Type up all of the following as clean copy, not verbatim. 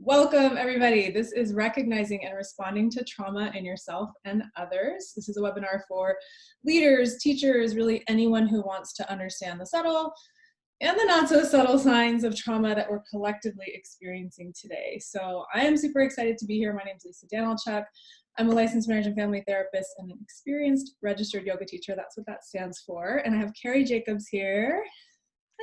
Welcome, everybody. This is Recognizing and Responding to Trauma in Yourself and Others. This is a webinar for leaders, teachers, really anyone who wants to understand the subtle and the not so subtle signs of trauma that we're collectively experiencing today. So I am super excited to be here. My name is Lisa Danylchuk. I'm a licensed marriage and family therapist and an experienced registered yoga teacher. That's what that stands for. And I have Cari Jacobs here.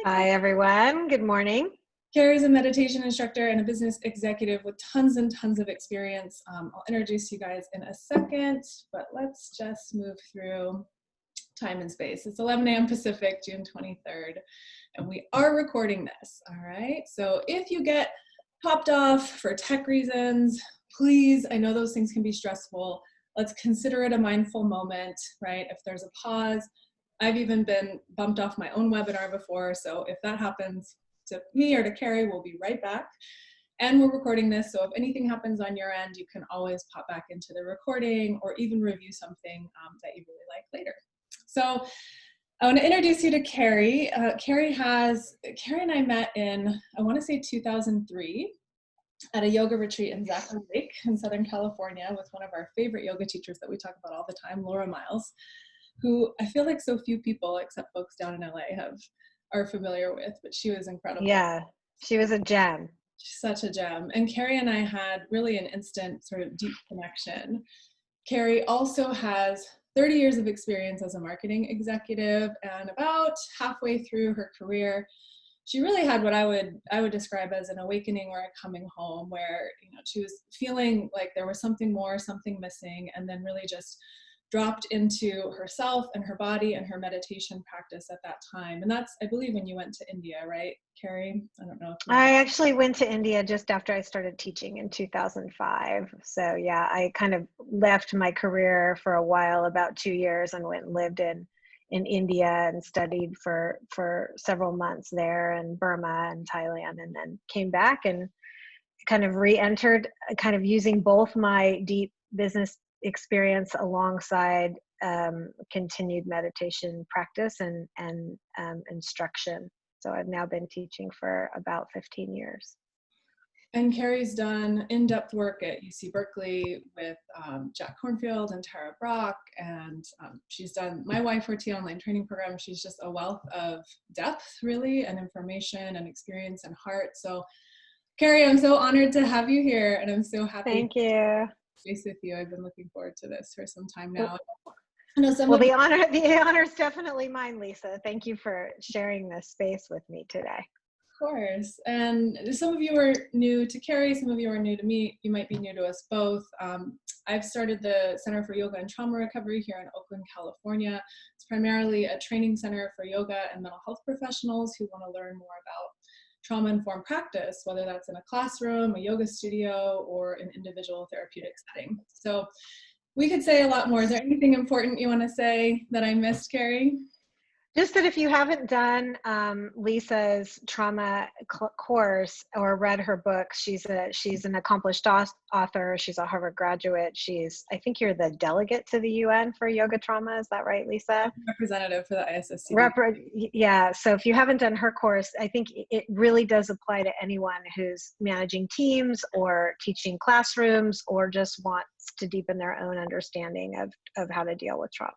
Hi, everyone. Good morning. Cari's a meditation instructor and a business executive with tons and tons of experience. I'll introduce you guys in a second, but let's just move through time and space. It's 11 a.m. Pacific, June 23rd, and we are recording this, all right? So if you get popped off for tech reasons, please, I know those things can be stressful. Let's consider it a mindful moment, right? If there's a pause, I've even been bumped off my own webinar before, so if that happens, to me or to Cari, we'll be right back. And we're recording this, so if anything happens on your end, you can always pop back into the recording or even review something that you really like later. So I want to introduce you to Cari. Cari and I met in, I want to say 2003 at a yoga retreat in Zachary Lake in Southern California with one of our favorite yoga teachers that we talk about all the time, Laura Miles, who I feel like so few people except folks down in LA are familiar with, but she was incredible. Yeah, she was a gem. She's such a gem. And Cari and I had really an instant sort of deep connection. Cari also has 30 years of experience as a marketing executive, and about halfway through her career, she really had what I would describe as an awakening or a coming home, where she was feeling like there was something more, something missing, and then really just dropped into herself and her body and her meditation practice at that time. And that's, I believe, when you went to India, right, Cari? I don't know. I actually went to India just after I started teaching in 2005. So yeah, I kind of left my career for a while, about 2 years, and went and lived in India and studied for several months there, in Burma and Thailand, and then came back and kind of re-entered, kind of using both my deep business experience alongside continued meditation practice and instruction. So I've now been teaching for about 15 years. And Cari's done in-depth work at UC Berkeley with Jack Kornfield and Tara Brock, and she's done my Y4T online training program. She's just a wealth of depth, really, and information and experience and heart. So Cari, I'm so honored to have you here, and I'm so happy. Thank you. Space with you. I've been looking forward to this for some time now. Well, the honor is definitely mine, Lisa. Thank you for sharing this space with me today. Of course. And some of you are new to Cari, some of you are new to me. You might be new to us both. I've started the Center for Yoga and Trauma Recovery here in Oakland, California. It's primarily a training center for yoga and mental health professionals who want to learn more about trauma-informed practice, whether that's in a classroom, a yoga studio, or an individual therapeutic setting. So we could say a lot more. Is there anything important you want to say that I missed, Cari? Just that if you haven't done Lisa's trauma course or read her book, she's an accomplished author. She's a Harvard graduate. I think you're the delegate to the UN for yoga trauma. Is that right, Lisa? Representative for the ISSCD. Yeah. So if you haven't done her course, I think it really does apply to anyone who's managing teams or teaching classrooms or just wants to deepen their own understanding of how to deal with trauma.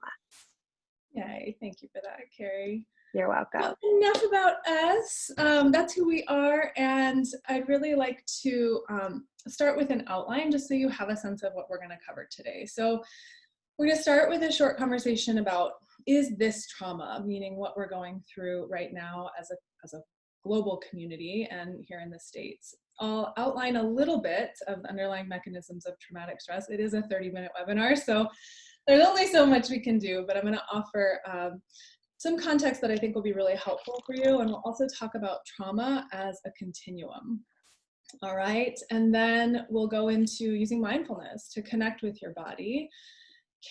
Yay, thank you for that, Cari. You're welcome. Well, enough about us. That's who we are, and I'd really like to start with an outline just so you have a sense of what we're going to cover today. So we're going to start with a short conversation about, is this trauma, meaning what we're going through right now as a global community and here in the States. I'll outline a little bit of the underlying mechanisms of traumatic stress. It is a 30-minute webinar, so there's only so much we can do, but I'm going to offer some context that I think will be really helpful for you, and we'll also talk about trauma as a continuum. All right, and then we'll go into using mindfulness to connect with your body.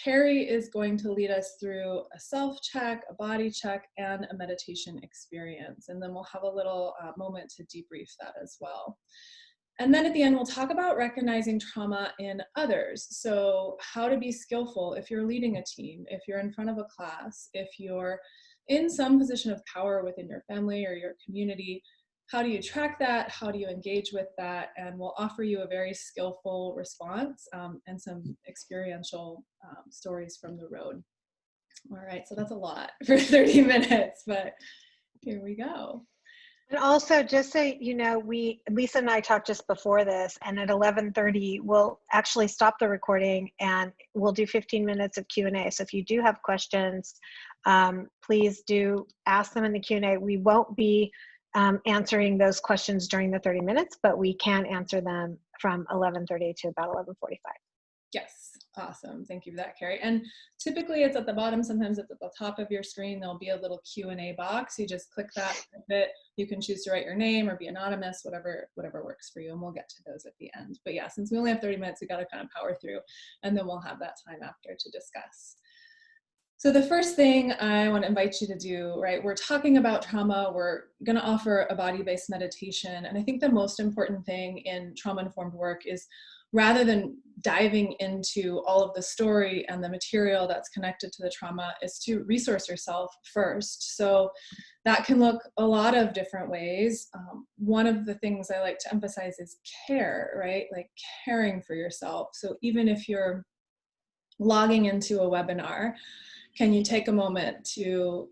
Cari is going to lead us through a self-check, a body check, and a meditation experience, and then we'll have a little moment to debrief that as well. And then at the end, we'll talk about recognizing trauma in others. So how to be skillful if you're leading a team, if you're in front of a class, if you're in some position of power within your family or your community, how do you track that? How do you engage with that? And we'll offer you a very skillful response and some experiential stories from the road. All right, so that's a lot for 30 minutes, but here we go. And also, just so you know, Lisa and I talked just before this, and at 11:30, we'll actually stop the recording and we'll do 15 minutes of Q&A. So if you do have questions, please do ask them in the Q&A. We won't be answering those questions during the 30 minutes, but we can answer them from 11:30 to about 11:45. Yes, awesome. Thank you for that, Cari. And typically it's at the bottom, sometimes it's at the top of your screen. There'll be a little Q&A box. You just click that bit. You can choose to write your name or be anonymous, whatever works for you. And we'll get to those at the end. But yeah, since we only have 30 minutes, we got to kind of power through, and then we'll have that time after to discuss. So the first thing I want to invite you to do, right, we're talking about trauma, we're going to offer a body-based meditation. And I think the most important thing in trauma-informed work is, rather than diving into all of the story and the material that's connected to the trauma, is to resource yourself first. So that can look a lot of different ways. One of the things I like to emphasize is care, right? Like caring for yourself. So even if you're logging into a webinar, can you take a moment to,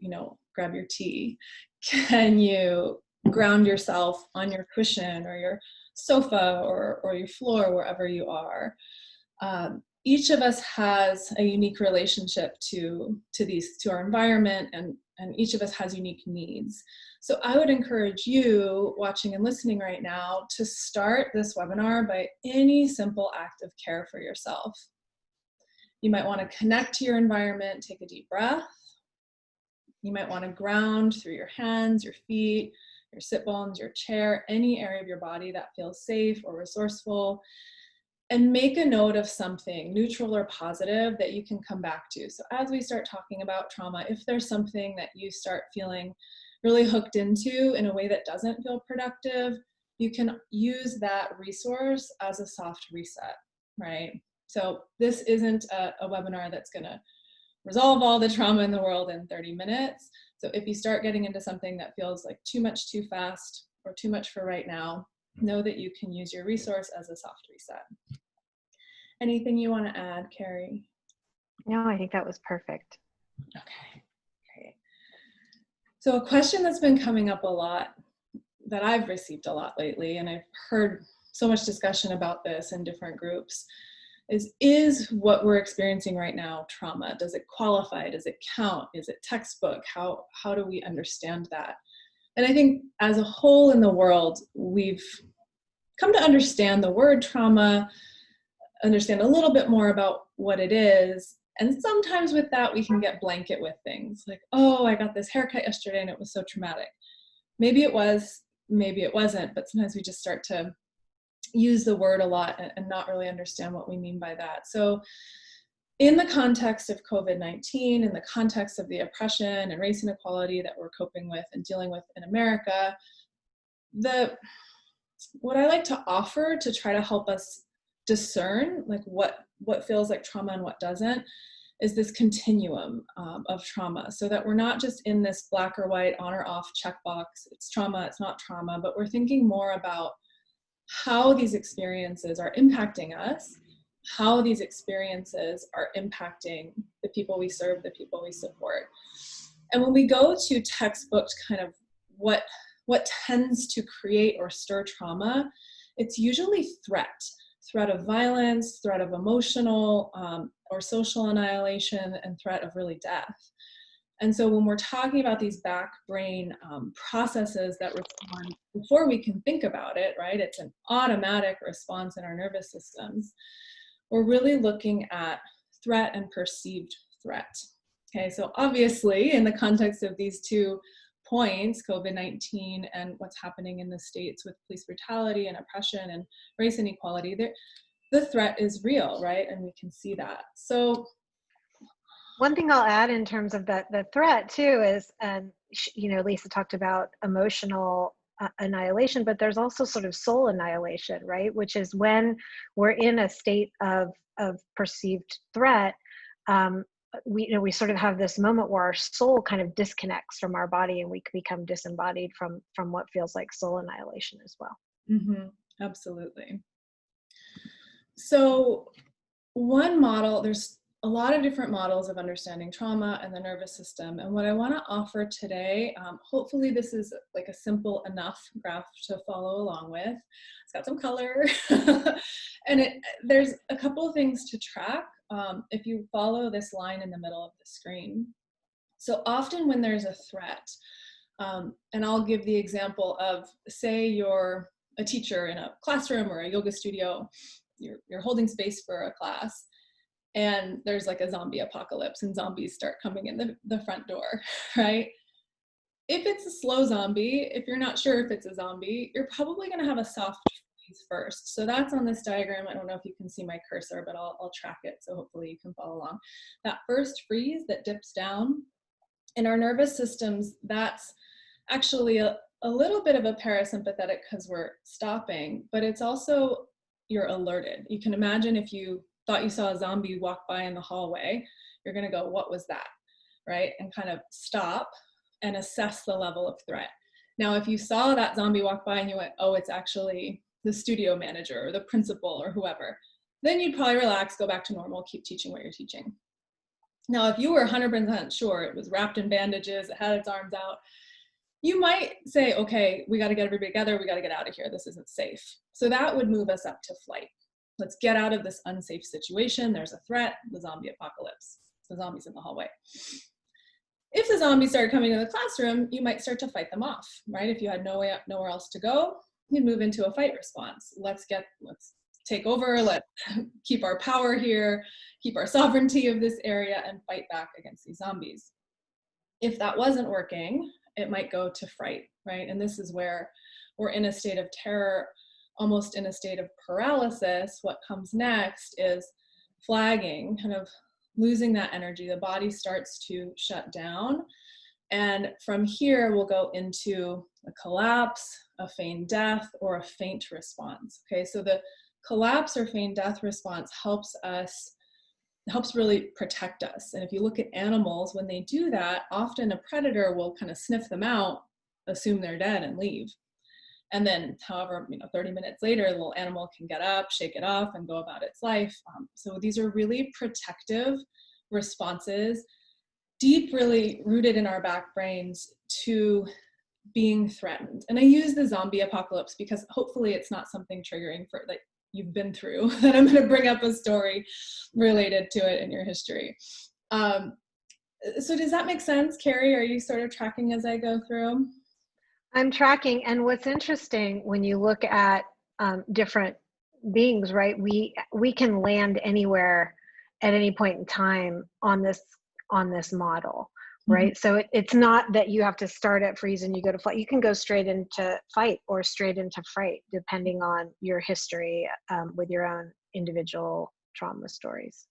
grab your tea? Can you ground yourself on your cushion or your sofa or your floor, wherever you are? Each of us has a unique relationship to our environment, and each of us has unique needs. So I would encourage you watching and listening right now to start this webinar by any simple act of care for yourself. You might want to connect to your environment, take a deep breath. You might want to ground through your hands, your feet, your sit bones, your chair, any area of your body that feels safe or resourceful, and make a note of something neutral or positive that you can come back to. So as we start talking about trauma, if there's something that you start feeling really hooked into in a way that doesn't feel productive, you can use that resource as a soft reset, right? So this isn't a webinar that's going to resolve all the trauma in the world in 30 minutes. So if you start getting into something that feels like too much too fast or too much for right now, know that you can use your resource as a soft reset. Anything you want to add, Cari? No, I think that was perfect. Okay, great. So a question that's been coming up a lot, that I've received a lot lately, and I've heard so much discussion about this in different groups, is what we're experiencing right now trauma? Does it qualify? Does it count? Is it textbook? How do we understand that? And I think as a whole in the world, we've come to understand the word trauma, understand a little bit more about what it is. And sometimes with that, we can get blanket with things like, oh, I got this haircut yesterday and it was so traumatic. Maybe it was, maybe it wasn't, but sometimes we just start to use the word a lot and not really understand what we mean by that. So in the context of COVID-19, in the context of the oppression and race inequality that we're coping with and dealing with in America, what I like to offer to try to help us discern like what feels like trauma and what doesn't is this continuum of trauma, so that we're not just in this black or white, on or off checkbox. It's trauma, it's not trauma, but we're thinking more about how these experiences are impacting us, how these experiences are impacting the people we serve, the people we support. And when we go to textbooks, kind of what tends to create or stir trauma, it's usually threat of violence, threat of emotional or social annihilation, and threat of really death. And so when we're talking about these back brain processes that respond before we can think about it, right? It's an automatic response in our nervous systems. We're really looking at threat and perceived threat. Okay, so obviously in the context of these 2 points, COVID-19 and what's happening in the States with police brutality and oppression and race inequality, the threat is real, right? And we can see that. So one thing I'll add in terms of the threat too is, Lisa talked about emotional annihilation, but there's also sort of soul annihilation, right? Which is when we're in a state of perceived threat, we sort of have this moment where our soul kind of disconnects from our body, and we become disembodied from what feels like soul annihilation as well. Mm-hmm. Absolutely. So one model, there's a lot of different models of understanding trauma and the nervous system. And what I want to offer today, hopefully this is like a simple enough graph to follow along with. It's got some color. And there's a couple of things to track if you follow this line in the middle of the screen. So often when there's a threat, and I'll give the example of, say you're a teacher in a classroom or a yoga studio, you're holding space for a class, and there's like a zombie apocalypse and zombies start coming in the front door, right? If it's a slow zombie, if you're not sure if it's a zombie, you're probably going to have a soft freeze first. So that's on this diagram. I don't know if you can see my cursor, but I'll track it. So hopefully you can follow along. That first freeze that dips down in our nervous systems, that's actually a little bit of a parasympathetic because we're stopping, but it's also, you're alerted. You can imagine if you thought you saw a zombie walk by in the hallway, you're going to go, what was that? Right? And kind of stop and assess the level of threat. Now, if you saw that zombie walk by and you went, oh, it's actually the studio manager or the principal or whoever, then you'd probably relax, go back to normal, keep teaching what you're teaching. Now, if you were 100% sure it was wrapped in bandages, it had its arms out, you might say, okay, we got to get everybody together. We got to get out of here. This isn't safe. So that would move us up to flight. Let's get out of this unsafe situation. There's a threat, the zombie apocalypse, the zombies in the hallway. If the zombies started coming into the classroom, you might start to fight them off, right? If you had nowhere else to go, you'd move into a fight response. Let's take over. Let's keep our power here, keep our sovereignty of this area, and fight back against these zombies. If that wasn't working, it might go to fright, right? And this is where we're in a state of terror, almost in a state of paralysis. What comes next is flagging, kind of losing that energy. The body starts to shut down. And from here, we'll go into a collapse, a feigned death, or a faint response. Okay, so the collapse or feigned death response helps really protect us. And if you look at animals, when they do that, often a predator will kind of sniff them out, assume they're dead, and leave. And then, however, 30 minutes later, the little animal can get up, shake it off, and go about its life. So these are really protective responses, deep, really rooted in our back brains to being threatened. And I use the zombie apocalypse because hopefully it's not something triggering for like you've been through, that I'm going to bring up a story related to it in your history. So does that make sense, Cari? Are you sort of tracking as I go through? I'm tracking. And what's interesting when you look at different beings, right? We can land anywhere at any point in time on this model, right? Mm-hmm. So it's not that you have to start at freeze and you go to flight. You can go straight into fight or straight into fright, depending on your history with your own individual trauma stories.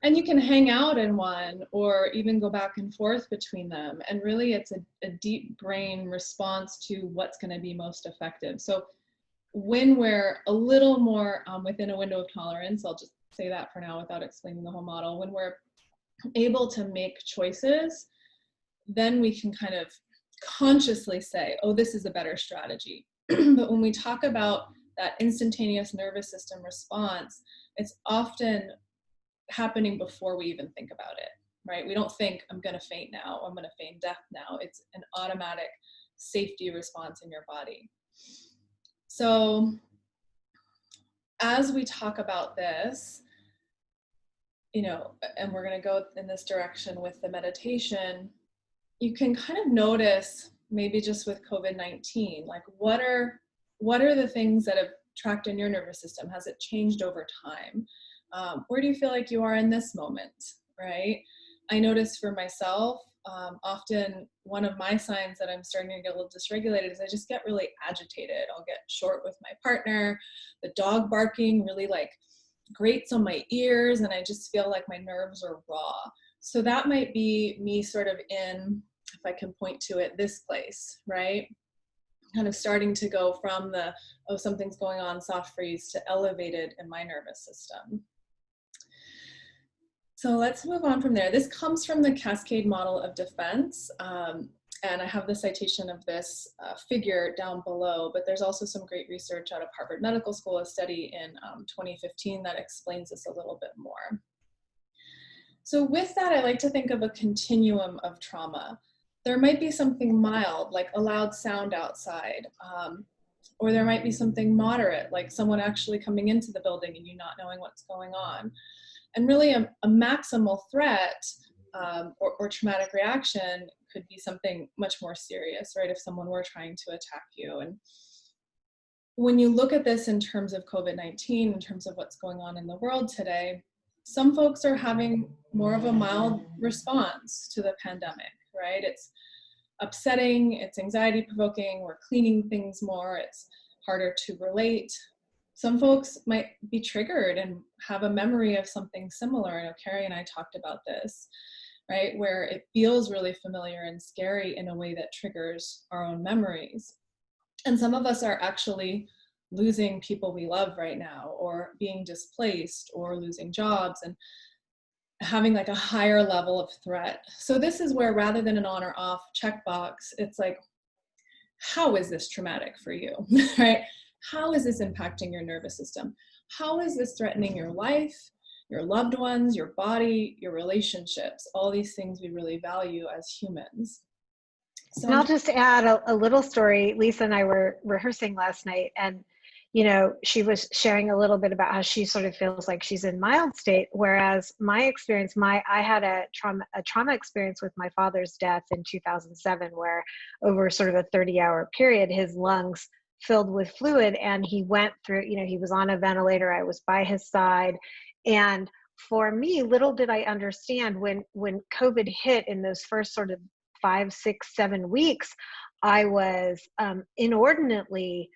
And you can hang out in one or even go back and forth between them. And really it's a deep brain response to what's going to be most effective. So when we're a little more within a window of tolerance, I'll just say that for now without explaining the whole model, when we're able to make choices, then we can kind of consciously say, oh, this is a better strategy. But when we talk about that instantaneous nervous system response, it's often happening before we even think about it, right? We don't think I'm going to faint now, or I'm going to feign death now. It's an automatic safety response in your body. So as we talk about this, and we're going to go in this direction with the meditation, you can kind of notice, maybe just with COVID-19, like what are the things that have tracked in your nervous system? Has it changed over time? Where do you feel like you are in this moment, right? I notice for myself, often one of my signs that I'm starting to get a little dysregulated is I just get really agitated. I'll get short with my partner, the dog barking really like grates on my ears, and I just feel like my nerves are raw. So that might be me sort of in, if I can point to it, this place, right? Kind of starting to go from the, oh, something's going on, soft freeze, to elevated in my nervous system. So let's move on from there. This comes from the Cascade model of defense. And I have the citation of this figure down below, but there's also some great research out of Harvard Medical School, a study in 2015 that explains this a little bit more. So with that, I like to think of a continuum of trauma. There might be something mild, like a loud sound outside, or there might be something moderate, like someone actually coming into the building and you not knowing what's going on. And really a maximal threat or traumatic reaction could be something much more serious, right? If someone were trying to attack you. And when you look at this in terms of COVID-19, in terms of what's going on in the world today, some folks are having more of a mild response to the pandemic, right? It's upsetting, it's anxiety provoking, we're cleaning things more, it's harder to relate. Some folks might be triggered and have a memory of something similar. I know Cari and I talked about this, right? Where it feels really familiar and scary in a way that triggers our own memories. And some of us are actually losing people we love right now, or being displaced, or losing jobs, and having like a higher level of threat. So this is where, rather than an on or off checkbox, it's like, how is this traumatic for you, right? How is this impacting your nervous system? How is this threatening your life, your loved ones, your body, your relationships, all these things we really value as humans? So And I'll just add a little story. Lisa and I were rehearsing last night, and she was sharing a little bit about how she sort of feels like she's in mild state, whereas my experience, I had a trauma experience with my father's death in 2007, where over sort of a 30-hour period, his lungs filled with fluid, and he went through, he was on a ventilator. I was by his side, and for me, little did I understand when COVID hit in those first sort of 5, 6, 7 weeks, I was inordinately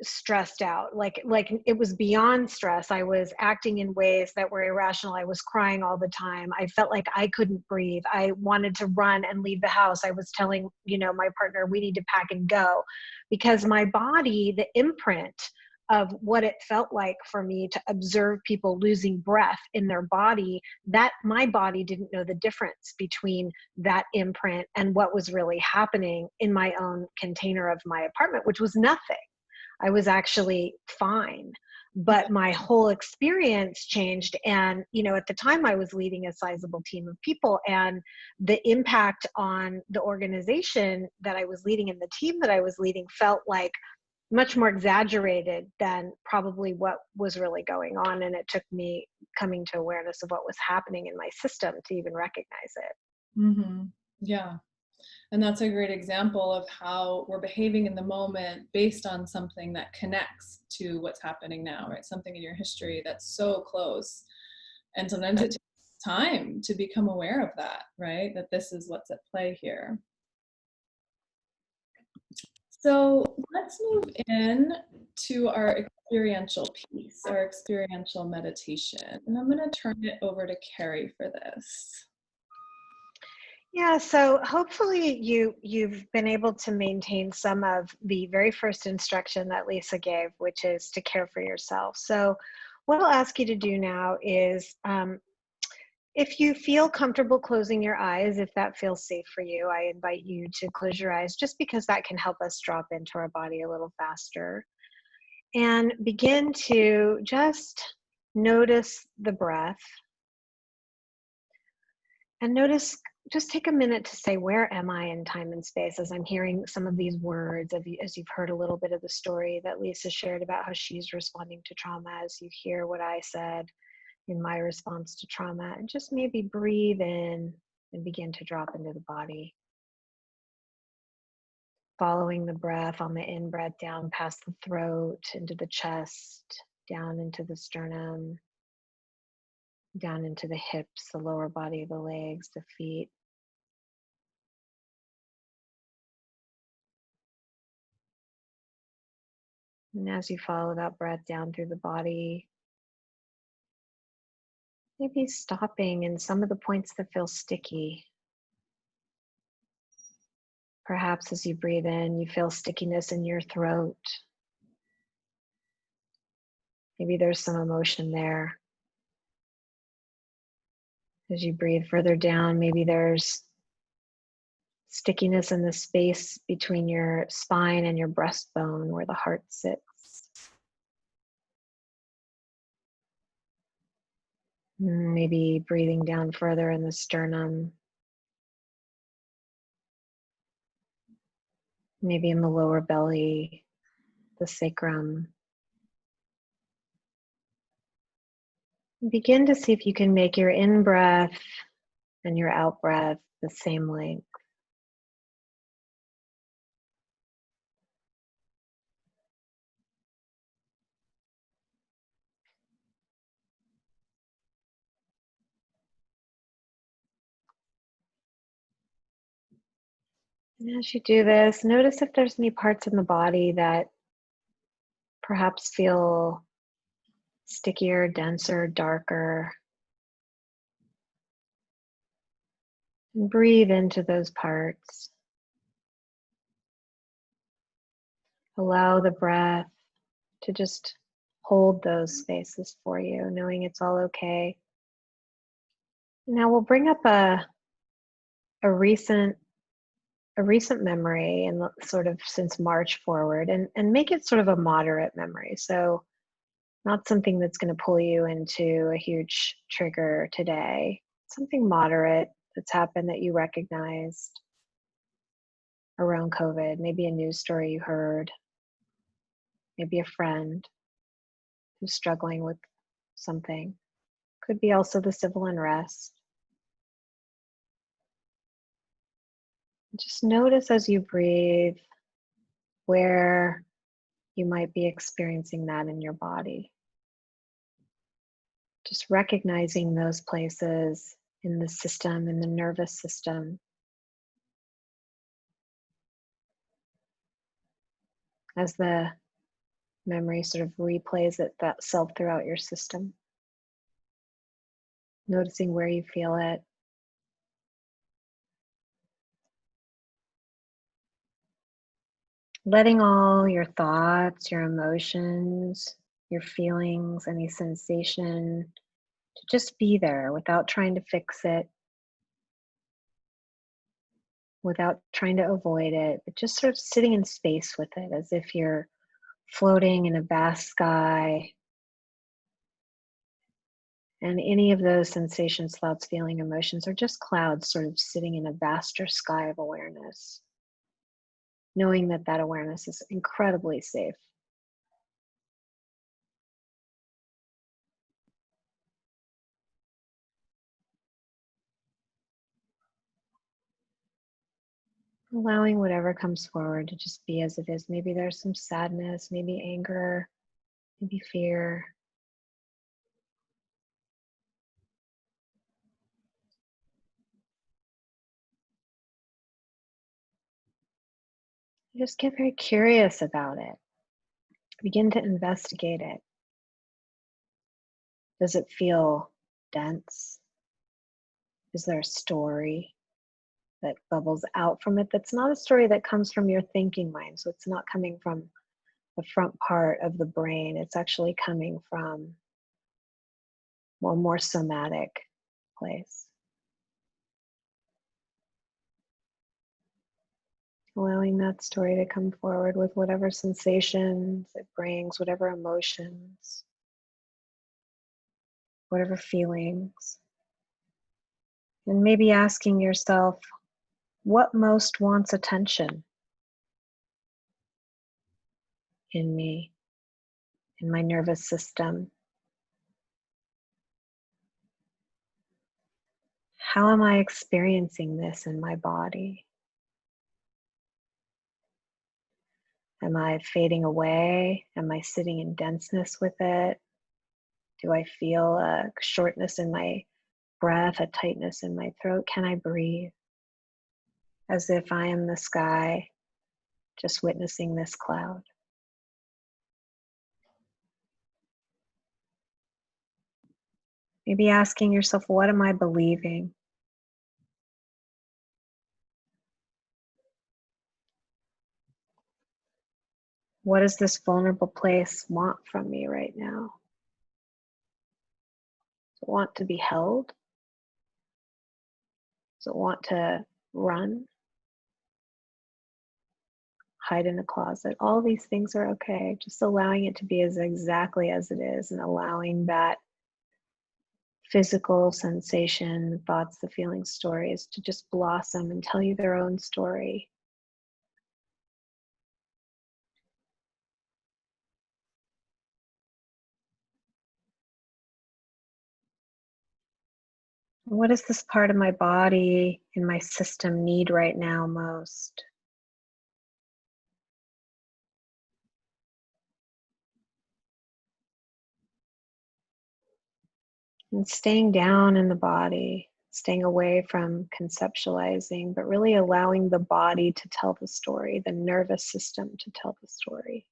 stressed out. Like it was beyond stress. I was acting in ways that were irrational. I was crying all the time. I felt like I couldn't breathe. I wanted to run and leave the house. I was telling, my partner, we need to pack and go, because my body, the imprint of what it felt like for me to observe people losing breath in their body, that my body didn't know the difference between that imprint and what was really happening in my own container of my apartment, which was nothing. I was actually fine, but my whole experience changed. And, at the time I was leading a sizable team of people, and the impact on the organization that I was leading and the team that I was leading felt like much more exaggerated than probably what was really going on. And it took me coming to awareness of what was happening in my system to even recognize it. Mm-hmm. Yeah. And that's a great example of how we're behaving in the moment based on something that connects to what's happening now, right? Something in your history that's so close. And sometimes it takes time to become aware of that, right? That this is what's at play here. So let's move in to our experiential piece, our experiential meditation. And I'm going to turn it over to Cari for this. Yeah, so hopefully you've been able to maintain some of the very first instruction that Lisa gave, which is to care for yourself. So what I'll ask you to do now is, if you feel comfortable closing your eyes, if that feels safe for you, I invite you to close your eyes, just because that can help us drop into our body a little faster. And begin to just notice the breath. And notice, just take a minute to say, where am I in time and space, as I'm hearing some of these words, as you've heard a little bit of the story that Lisa shared about how she's responding to trauma, as you hear what I said in my response to trauma, and just maybe breathe in and begin to drop into the body. Following the breath on the in-breath down past the throat, into the chest, down into the sternum, down into the hips, the lower body, the legs, the feet. And as you follow that breath down through the body, maybe stopping in some of the points that feel sticky. Perhaps as you breathe in, you feel stickiness in your throat. Maybe there's some emotion there. As you breathe further down, maybe there's stickiness in the space between your spine and your breastbone where the heart sits. Maybe breathing down further in the sternum. Maybe in the lower belly, the sacrum. Begin to see if you can make your in-breath and your out-breath the same length. And as you do this, notice if there's any parts in the body that perhaps feel stickier, denser, darker. And breathe into those parts. Allow the breath to just hold those spaces for you, knowing it's all okay. Now we'll bring up a recent memory, and sort of since March forward, and make it sort of a moderate memory. So not something that's going to pull you into a huge trigger today. Something moderate that's happened that you recognized around COVID. Maybe a news story you heard. Maybe a friend who's struggling with something. Could be also the civil unrest. Just notice as you breathe where you might be experiencing that in your body. Just recognizing those places in the system, in the nervous system. As the memory sort of replays itself throughout your system. Noticing where you feel it. Letting all your thoughts, your emotions, your feelings, any sensation to just be there without trying to fix it, without trying to avoid it, but just sort of sitting in space with it as if you're floating in a vast sky. And any of those sensations, thoughts, feeling, emotions are just clouds sort of sitting in a vaster sky of awareness. Knowing that that awareness is incredibly safe. Allowing whatever comes forward to just be as it is. Maybe there's some sadness, maybe anger, maybe fear. Just get very curious about it. Begin to investigate it. Does it feel dense? Is there a story that bubbles out from it that's not a story that comes from your thinking mind? So it's not coming from the front part of the brain. It's actually coming from a more somatic place. Allowing that story to come forward with whatever sensations it brings, whatever emotions, whatever feelings. And maybe asking yourself, what most wants attention in me, in my nervous system? How am I experiencing this in my body? Am I fading away? Am I sitting in denseness with it? Do I feel a shortness in my breath, a tightness in my throat? Can I breathe as if I am the sky, just witnessing this cloud? Maybe asking yourself, what am I believing? What does this vulnerable place want from me right now? Does it want to be held? Does it want to run? Hide in a closet? All these things are okay. Just allowing it to be as exactly as it is, and allowing that physical sensation, the thoughts, the feelings, stories to just blossom and tell you their own story. What does this part of my body and my system need right now most? And staying down in the body, staying away from conceptualizing, but really allowing the body to tell the story, the nervous system to tell the story.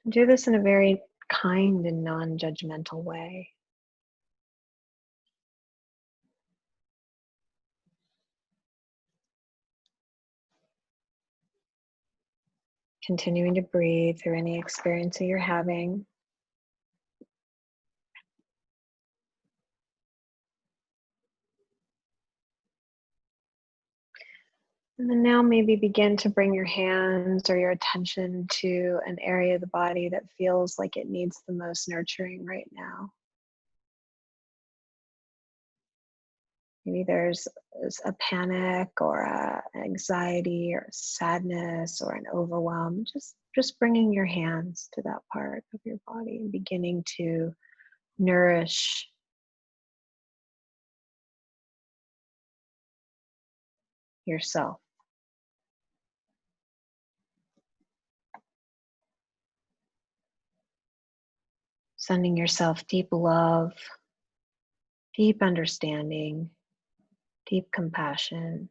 Do this in a very kind and non-judgmental way. Continuing to breathe through any experience that you're having. And then now maybe begin to bring your hands or your attention to an area of the body that feels like it needs the most nurturing right now. Maybe there's a panic or a anxiety or sadness or an overwhelm. Just bringing your hands to that part of your body and beginning to nourish yourself. Sending yourself deep love, deep understanding, deep compassion.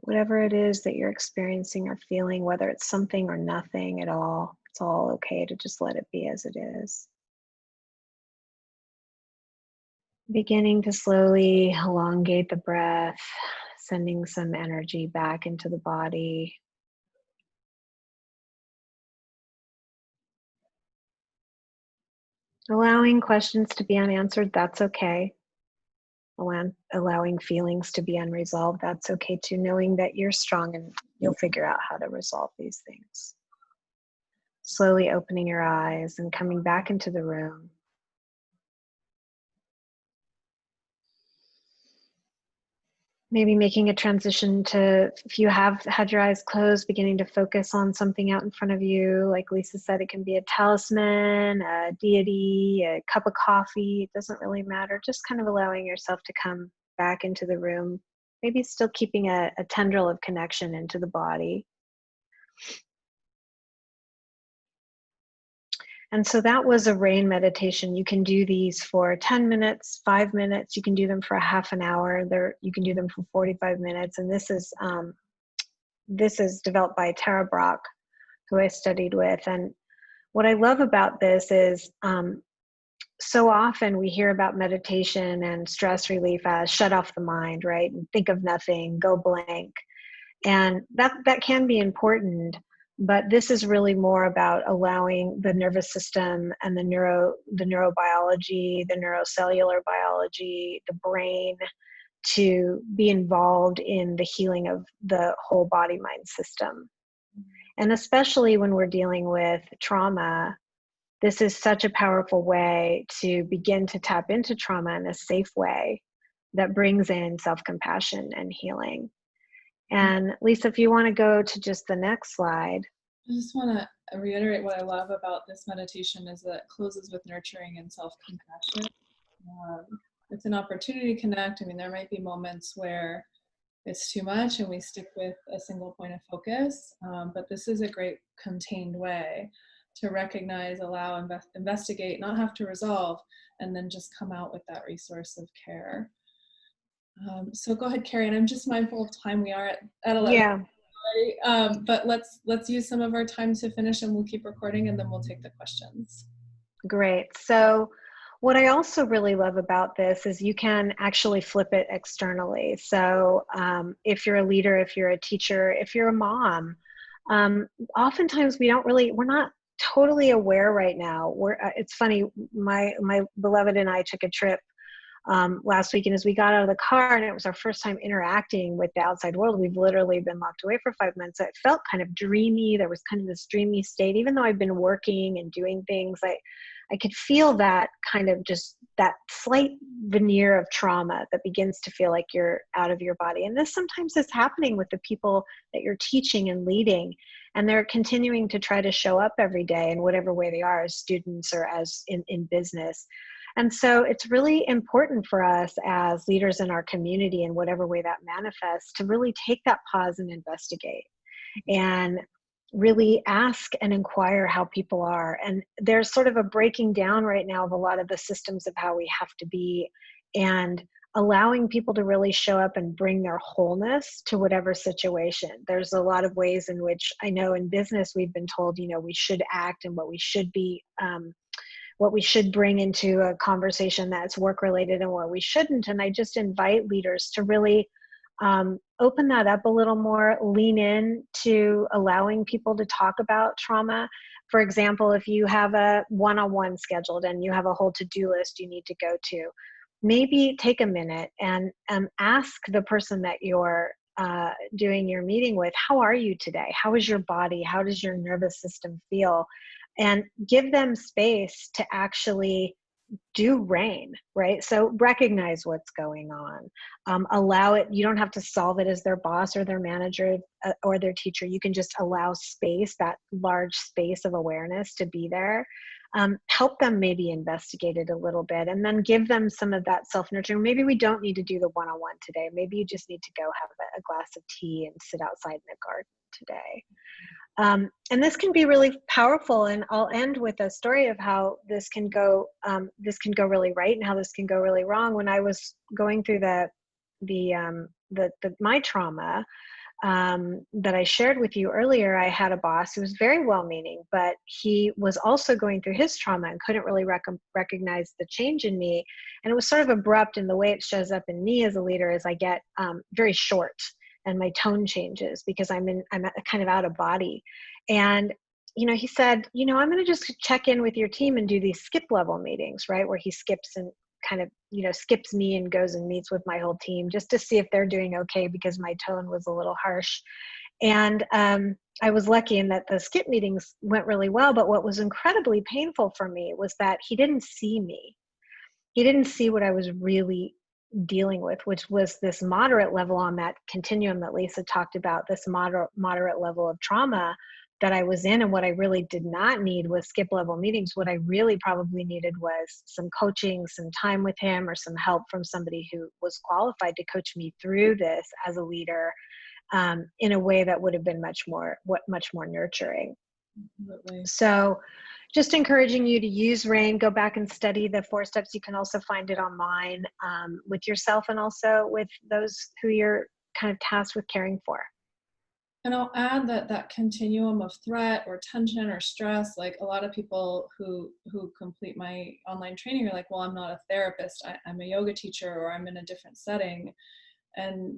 Whatever it is that you're experiencing or feeling, whether it's something or nothing at all, it's all okay to just let it be as it is. Beginning to slowly elongate the breath, sending some energy back into the body. Allowing questions to be unanswered, that's okay. Allowing feelings to be unresolved, that's okay too, knowing that you're strong and you'll figure out how to resolve these things. Slowly opening your eyes and coming back into the room. Maybe making a transition to, if you have had your eyes closed, beginning to focus on something out in front of you. Like Lisa said, it can be a talisman, a deity, a cup of coffee. It doesn't really matter. Just kind of allowing yourself to come back into the room. Maybe still keeping a tendril of connection into the body. And so that was a rain meditation. You can do these for 10 minutes, 5 minutes. You can do them for a half an hour. You can do them for 45 minutes. And this is developed by Tara Brach, who I studied with. And what I love about this is so often we hear about meditation and stress relief as shut off the mind, right? And think of nothing, go blank. And that can be important. But this is really more about allowing the nervous system and the neurobiology, the neurocellular biology, the brain to be involved in the healing of the whole body-mind system. And especially when we're dealing with trauma, this is such a powerful way to begin to tap into trauma in a safe way that brings in self-compassion and healing. And Lisa, if you want to go to just the next slide. I just want to reiterate what I love about this meditation is that it closes with nurturing and self-compassion. It's an opportunity to connect. I mean, there might be moments where it's too much and we stick with a single point of focus, but this is a great contained way to recognize, allow, investigate, not have to resolve, and then just come out with that resource of care. So go ahead, Cari, and I'm just mindful of time. We are at 11. Yeah. But let's use some of our time to finish, and we'll keep recording, and then we'll take the questions. Great. So what I also really love about this is you can actually flip it externally. So if you're a leader, if you're a teacher, if you're a mom, Oftentimes we're not totally aware right now. It's funny, my beloved and I took a trip last week, and as we got out of the car, and it was our first time interacting with the outside world, we've literally been locked away for 5 months. So it felt kind of dreamy. There was kind of this dreamy state, even though I've been working and doing things. I could feel that kind of just that slight veneer of trauma that begins to feel like you're out of your body. And this sometimes is happening with the people that you're teaching and leading, and they're continuing to try to show up every day in whatever way they are, as students or as in business. And so it's really important for us as leaders in our community, in whatever way that manifests, to really take that pause and investigate and really ask and inquire how people are. And there's sort of a breaking down right now of a lot of the systems of how we have to be, and allowing people to really show up and bring their wholeness to whatever situation. There's a lot of ways in which, I know in business, we've been told, we should act and what we should be, what we should bring into a conversation that's work related and what we shouldn't. And I just invite leaders to really open that up a little more, lean in to allowing people to talk about trauma. For example, if you have a one-on-one scheduled and you have a whole to-do list you need to go to, maybe take a minute and ask the person that you're doing your meeting with, how are you today? How is your body? How does your nervous system feel? And give them space to actually do rain, right? So recognize what's going on. Allow it. You don't have to solve it as their boss or their manager or their teacher. You can just allow space, that large space of awareness, to be there. Help them maybe investigate it a little bit, and then give them some of that self-nurturing. Maybe we don't need to do the one-on-one today. Maybe you just need to go have a glass of tea and sit outside in a garden today. And this can be really powerful. And I'll end with a story of how this can go really right and how this can go really wrong. When I was going through my trauma that I shared with you earlier, I had a boss who was very well-meaning, but he was also going through his trauma and couldn't really recognize the change in me. And it was sort of abrupt, and the way it shows up in me as a leader is I get very short, and my tone changes because I'm kind of out of body. And, he said, I'm going to just check in with your team and do these skip level meetings, right? Where he skips and kind of, skips me and goes and meets with my whole team just to see if they're doing okay, because my tone was a little harsh. And I was lucky in that the skip meetings went really well. But what was incredibly painful for me was that he didn't see me. He didn't see what I was really dealing with, which was this moderate level on that continuum that Lisa talked about, this moderate level of trauma that I was in. And what I really did not need was skip level meetings. What I really probably needed was some coaching, some time with him, or some help from somebody who was qualified to coach me through this as a leader, in a way that would have been much more nurturing. Absolutely. So just encouraging you to use RAIN, go back and study the 4 steps. You can also find it online with yourself and also with those who you're kind of tasked with caring for. And I'll add that continuum of threat or tension or stress, like a lot of people who complete my online training are like, well, I'm not a therapist, I'm a yoga teacher, or I'm in a different setting. And,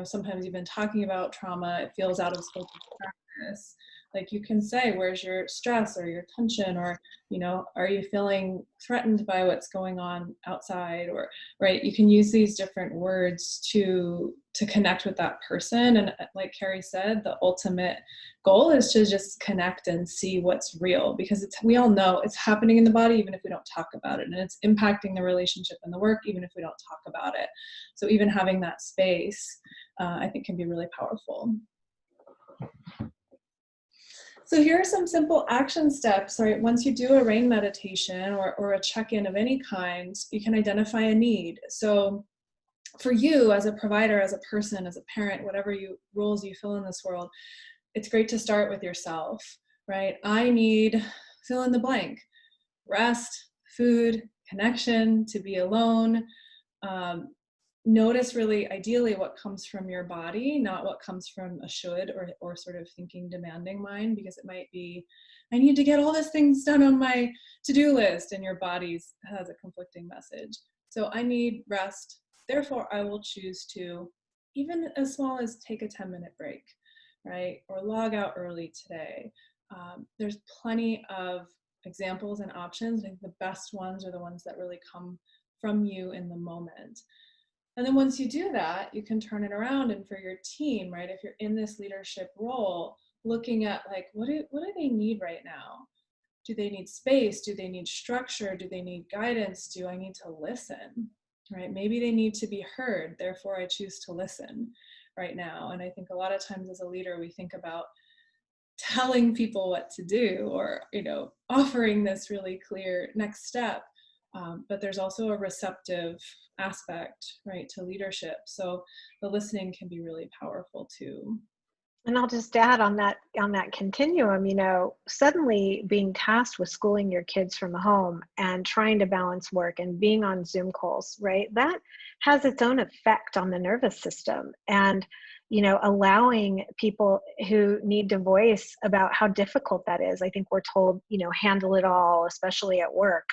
sometimes you've been talking about trauma, it feels out of scope of practice. Like you can say, where's your stress or your tension, or, are you feeling threatened by what's going on outside, or, right? You can use these different words to connect with that person. And like Cari said, the ultimate goal is to just connect and see what's real, because we all know it's happening in the body, even if we don't talk about it. And it's impacting the relationship and the work, even if we don't talk about it. So even having that space, I think, can be really powerful. So here are some simple action steps, right? Once you do a RAIN meditation or a check-in of any kind, you can identify a need. So for you as a provider, as a person, as a parent, whatever roles you fill in this world, it's great to start with yourself, right? I need fill in the blank: rest, food, connection, to be alone. Notice really ideally what comes from your body, not what comes from a should or sort of thinking demanding mind, because it might be, I need to get all these things done on my to-do list, and your body has a conflicting message. So I need rest, therefore I will choose to, even as small as take a 10-minute break, right? Or log out early today. There's plenty of examples and options. I think the best ones are the ones that really come from you in the moment. And then once you do that, you can turn it around, and for your team, right? If you're in this leadership role, looking at like, what do they need right now? Do they need space? Do they need structure? Do they need guidance? Do I need to listen? Right? Maybe they need to be heard. Therefore, I choose to listen right now. And I think a lot of times as a leader, we think about telling people what to do, or, you know, offering this really clear next step. But there's also a receptive aspect, right, to leadership. So the listening can be really powerful too. And I'll just add on that continuum, you know, suddenly being tasked with schooling your kids from home and trying to balance work and being on Zoom calls, right? That has its own effect on the nervous system. And, you know, allowing people who need to voice about how difficult that is. I think we're told, you know, handle it all, especially at work.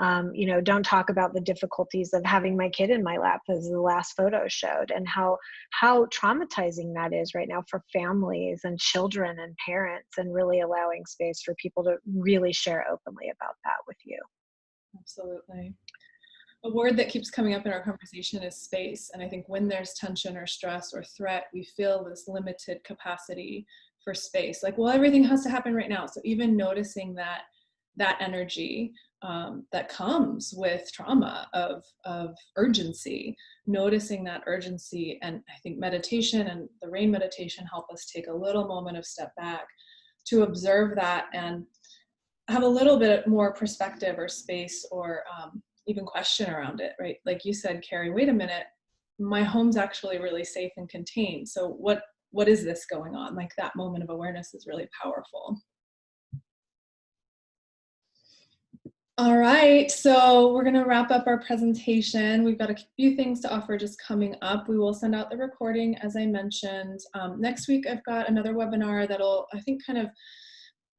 You know, don't talk about the difficulties of having my kid in my lap, as the last photo showed, and how traumatizing that is right now for families and children and parents, and really allowing space for people to really share openly about that with you. Absolutely. A word that keeps coming up in our conversation is space. And I think when there's tension or stress or threat, we feel this limited capacity for space. Like, well, everything has to happen right now. So even noticing that energy that comes with trauma of urgency, noticing that urgency. And I think meditation and the rain meditation help us take a little moment of step back to observe that and have a little bit more perspective or space, or even question around it, right? Like you said, Cari, wait a minute, my home's actually really safe and contained. So what is this going on? Like, that moment of awareness is really powerful. All right, so we're gonna wrap up our presentation. We've got a few things to offer just coming up. We will send out the recording, as I mentioned. Next week, I've got another webinar that'll, I think, kind of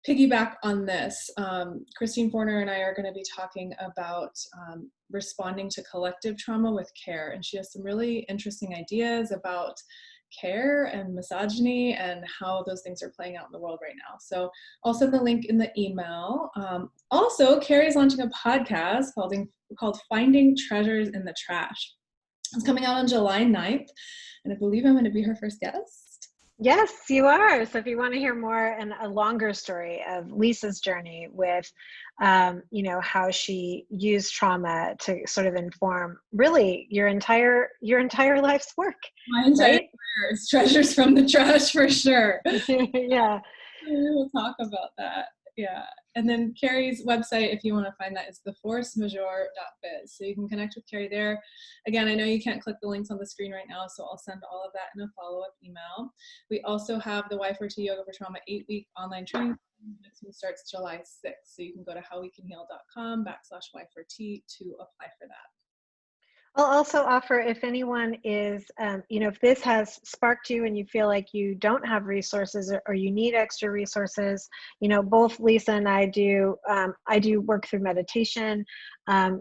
piggyback on this. Christine Forner and I are going to be talking about responding to collective trauma with care. And she has some really interesting ideas about care and misogyny and how those things are playing out in the world right now. So I'll send the link in the email. Also, Cari's launching a podcast called Finding Treasures in the Trash. It's coming out on July 9th. And I believe I'm going to be her first guest. Yes, you are. So if you want to hear more and a longer story of Lisa's journey with, you know, how she used trauma to sort of inform really your entire life's work. My entire career is treasures from the trash, for sure. Yeah. We will talk about that. Yeah. And then Cari's website, if you want to find that, is theforcemajeure.biz. So you can connect with Cari there. Again, I know you can't click the links on the screen right now, so I'll send all of that in a follow-up email. We also have the Y4T Yoga for Trauma 8-week online training. Next one starts July 6th. So you can go to howwecanheal.com/Y4T to apply for that. I'll also offer, if anyone is, you know, if this has sparked you and you feel like you don't have resources, or you need extra resources, you know, both Lisa and I do work through meditation.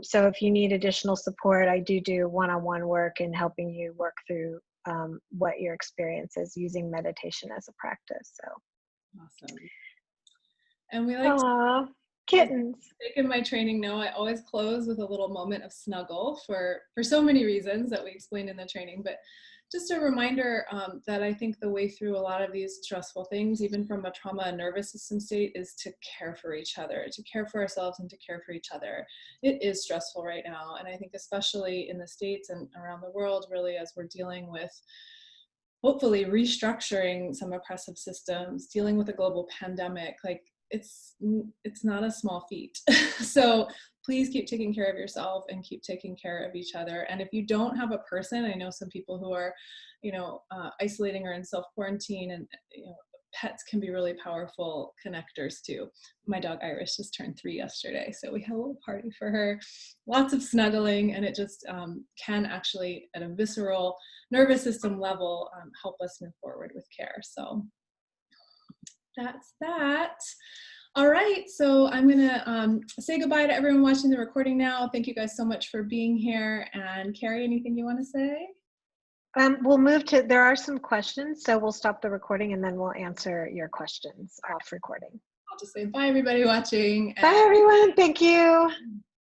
So if you need additional support, I do one-on-one work in helping you work through what your experience is using meditation as a practice. So Awesome. And we like to kittens. In my training, no, I always close with a little moment of snuggle for so many reasons that we explained in the training, but just a reminder that I think the way through a lot of these stressful things, even from a trauma and nervous system state, is to care for each other, to care for ourselves and to care for each other. It is stressful right now. And I think especially in the States and around the world, really, as we're dealing with hopefully restructuring some oppressive systems, dealing with a global pandemic, like it's not a small feat. So please keep taking care of yourself and keep taking care of each other. And if you don't have a person, I know some people who are, you know, isolating or in self-quarantine, and you know, pets can be really powerful connectors too. My dog Iris just turned 3 yesterday, so we had a little party for her, lots of snuggling, and it just can actually, at a visceral nervous system level, help us move forward with care. So that's that. All right, so I'm gonna say goodbye to everyone watching the recording now. Thank you guys so much for being here. And Cari, anything you want to say? We'll move to, there are some questions, so we'll stop the recording and then we'll answer your questions off recording. I'll just say bye, everybody watching. Bye, everyone. Thank you.